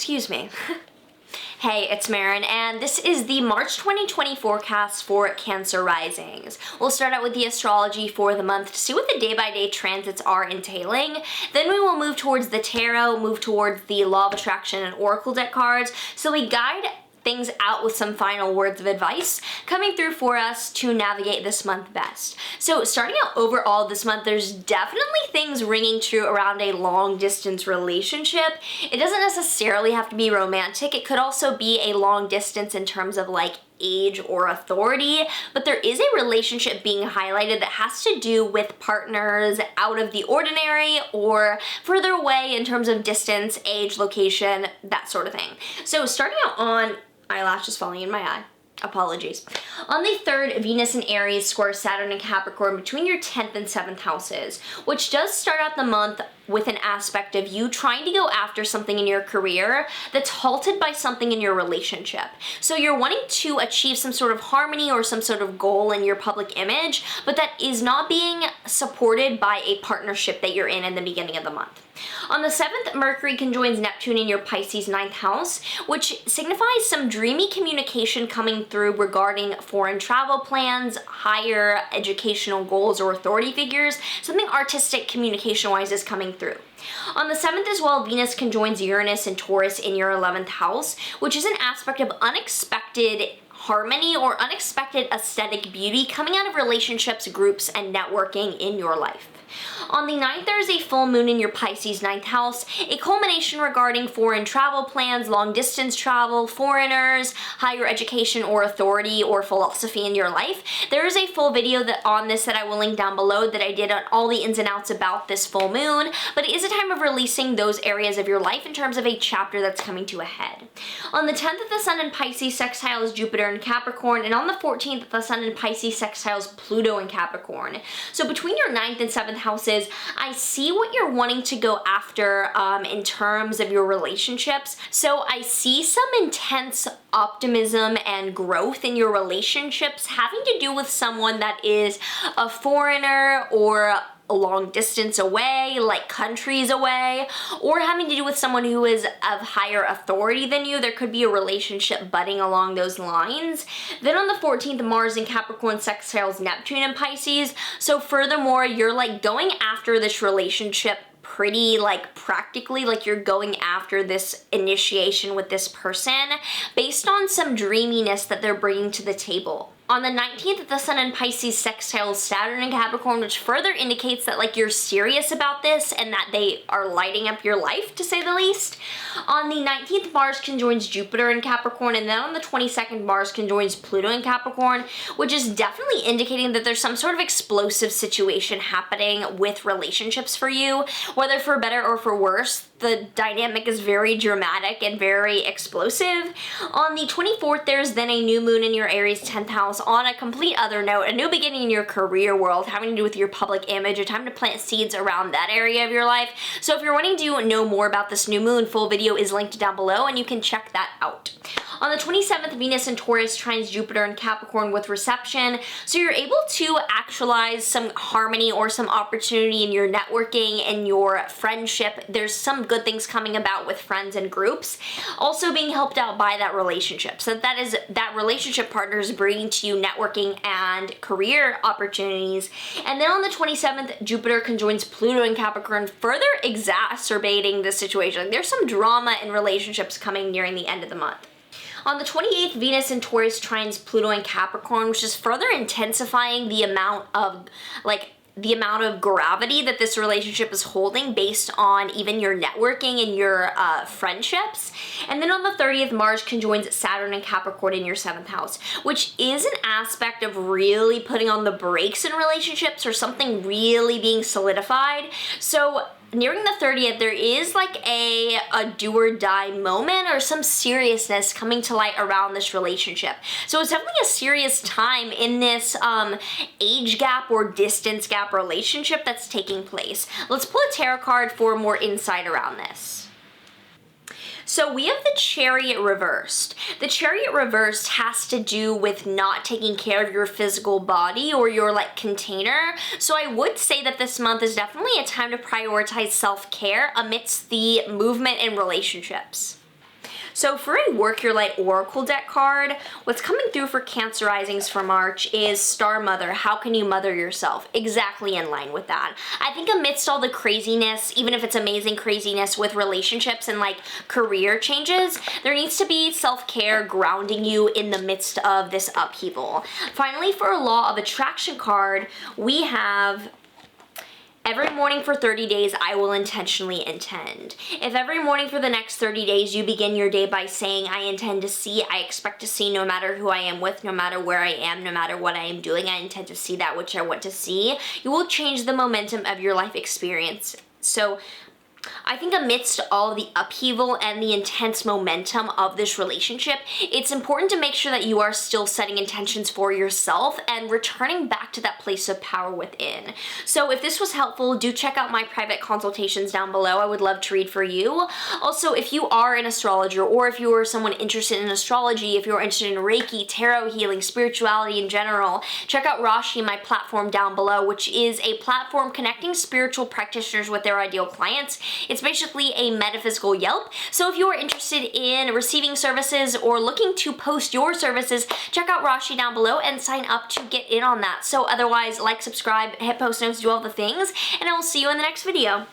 excuse me. Hey, it's Marin, and this is the March 2020 forecast for Cancer risings. We'll start out with the astrology for the month to see what the day-by-day transits are entailing. Then we will move towards the tarot, move towards the law of attraction and oracle deck cards, so we guide things out with some final words of advice coming through for us to navigate this month best. So starting out overall this month, there's definitely things ringing true around a long distance relationship. It doesn't necessarily have to be romantic. It could also be a long distance in terms of like age or authority, but there is a relationship being highlighted that has to do with partners out of the ordinary or further away in terms of distance, age, location, that sort of thing. So starting out on eyelashes falling in my eye. Apologies. On the 3rd, Venus and Aries square Saturn and Capricorn between your 10th and 7th houses, which does start out the month with an aspect of you trying to go after something in your career that's halted by something in your relationship. So you're wanting to achieve some sort of harmony or some sort of goal in your public image, but that is not being supported by a partnership that you're in the beginning of the month. On the 7th, Mercury conjoins Neptune in your Pisces 9th house, which signifies some dreamy communication coming through regarding foreign travel plans, higher educational goals or authority figures. Something artistic communication-wise is coming through. On the 7th as well, Venus conjoins Uranus and Taurus in your 11th house, which is an aspect of unexpected harmony or unexpected aesthetic beauty coming out of relationships, groups, and networking in your life. On the 9th, there is a full moon in your Pisces 9th house, a culmination regarding foreign travel plans, long distance travel, foreigners, higher education or authority or philosophy in your life. There is a full video on this that I will link down below that I did on all the ins and outs about this full moon, but it is a time of releasing those areas of your life in terms of a chapter that's coming to a head. On the 10th, the Sun in Pisces sextiles Jupiter in Capricorn, and on the 14th, the Sun in Pisces sextiles Pluto in Capricorn. So between your 9th and 7th houses, I see what you're wanting to go after in terms of your relationships. So I see some intense optimism and growth in your relationships having to do with someone that is a foreigner or a long distance away, like countries away, or having to do with someone who is of higher authority than you. There could be a relationship budding along those lines. Then on the 14th, Mars in Capricorn sextiles Neptune in Pisces. So furthermore, you're like going after this relationship pretty like practically, like you're going after this initiation with this person based on some dreaminess that they're bringing to the table. On the 19th, the Sun in Pisces sextiles Saturn in Capricorn, which further indicates that like you're serious about this and that they are lighting up your life, to say the least. On the 19th, Mars conjoins Jupiter in Capricorn, and then on the 22nd, Mars conjoins Pluto in Capricorn, which is definitely indicating that there's some sort of explosive situation happening with relationships for you, whether for better or for worse. The dynamic is very dramatic and very explosive. On the 24th, there's then a new moon in your Aries 10th house. On a complete other note, a new beginning in your career world having to do with your public image, a time to plant seeds around that area of your life. So if you're wanting to know more about this new moon, full video is linked down below and you can check that out. On the 27th, Venus and Taurus trines Jupiter and Capricorn with reception, so you're able to actualize some harmony or some opportunity in your networking and your friendship. There's some good things coming about with friends and groups, also being helped out by that relationship. So that relationship partner is bringing to you networking and career opportunities. And then on the 27th, Jupiter conjoins Pluto in Capricorn, further exacerbating the situation. There's some drama in relationships coming nearing the end of the month. On the 28th, Venus and Taurus trines Pluto in Capricorn, which is further intensifying the amount of gravity that this relationship is holding based on even your networking and your friendships. And then on the 30th, Mars conjoins Saturn and Capricorn in your 7th house, which is an aspect of really putting on the brakes in relationships or something really being solidified. So nearing the 30th, there is like a do or die moment or some seriousness coming to light around this relationship. So it's definitely a serious time in this age gap or distance gap relationship that's taking place. Let's pull a tarot card for more insight around this. So we have the Chariot reversed. The Chariot reversed has to do with not taking care of your physical body or your like container. So I would say that this month is definitely a time to prioritize self-care amidst the movement in relationships. So for a Work Your Light Oracle deck card, what's coming through for Cancer risings for March is Star Mother. How can you mother yourself? Exactly in line with that. I think amidst all the craziness, even if it's amazing craziness with relationships and like career changes, there needs to be self-care grounding you in the midst of this upheaval. Finally, for a Law of Attraction card, we have every morning for 30 days, I will intentionally intend. If every morning for the next 30 days you begin your day by saying, I intend to see, I expect to see no matter who I am with, no matter where I am, no matter what I am doing, I intend to see that which I want to see, you will change the momentum of your life experience. So I think amidst all the upheaval and the intense momentum of this relationship, it's important to make sure that you are still setting intentions for yourself and returning back to that place of power within. So if this was helpful, do check out my private consultations down below. I would love to read for you. Also, if you are an astrologer or if you are someone interested in astrology, if you're interested in Reiki, tarot healing, spirituality in general, check out Rashi, my platform down below, which is a platform connecting spiritual practitioners with their ideal clients. It's basically a metaphysical Yelp. So if you are interested in receiving services or looking to post your services, check out Rashi down below and sign up to get in on that. So otherwise, like, subscribe, hit post notes, do all the things, and I will see you in the next video.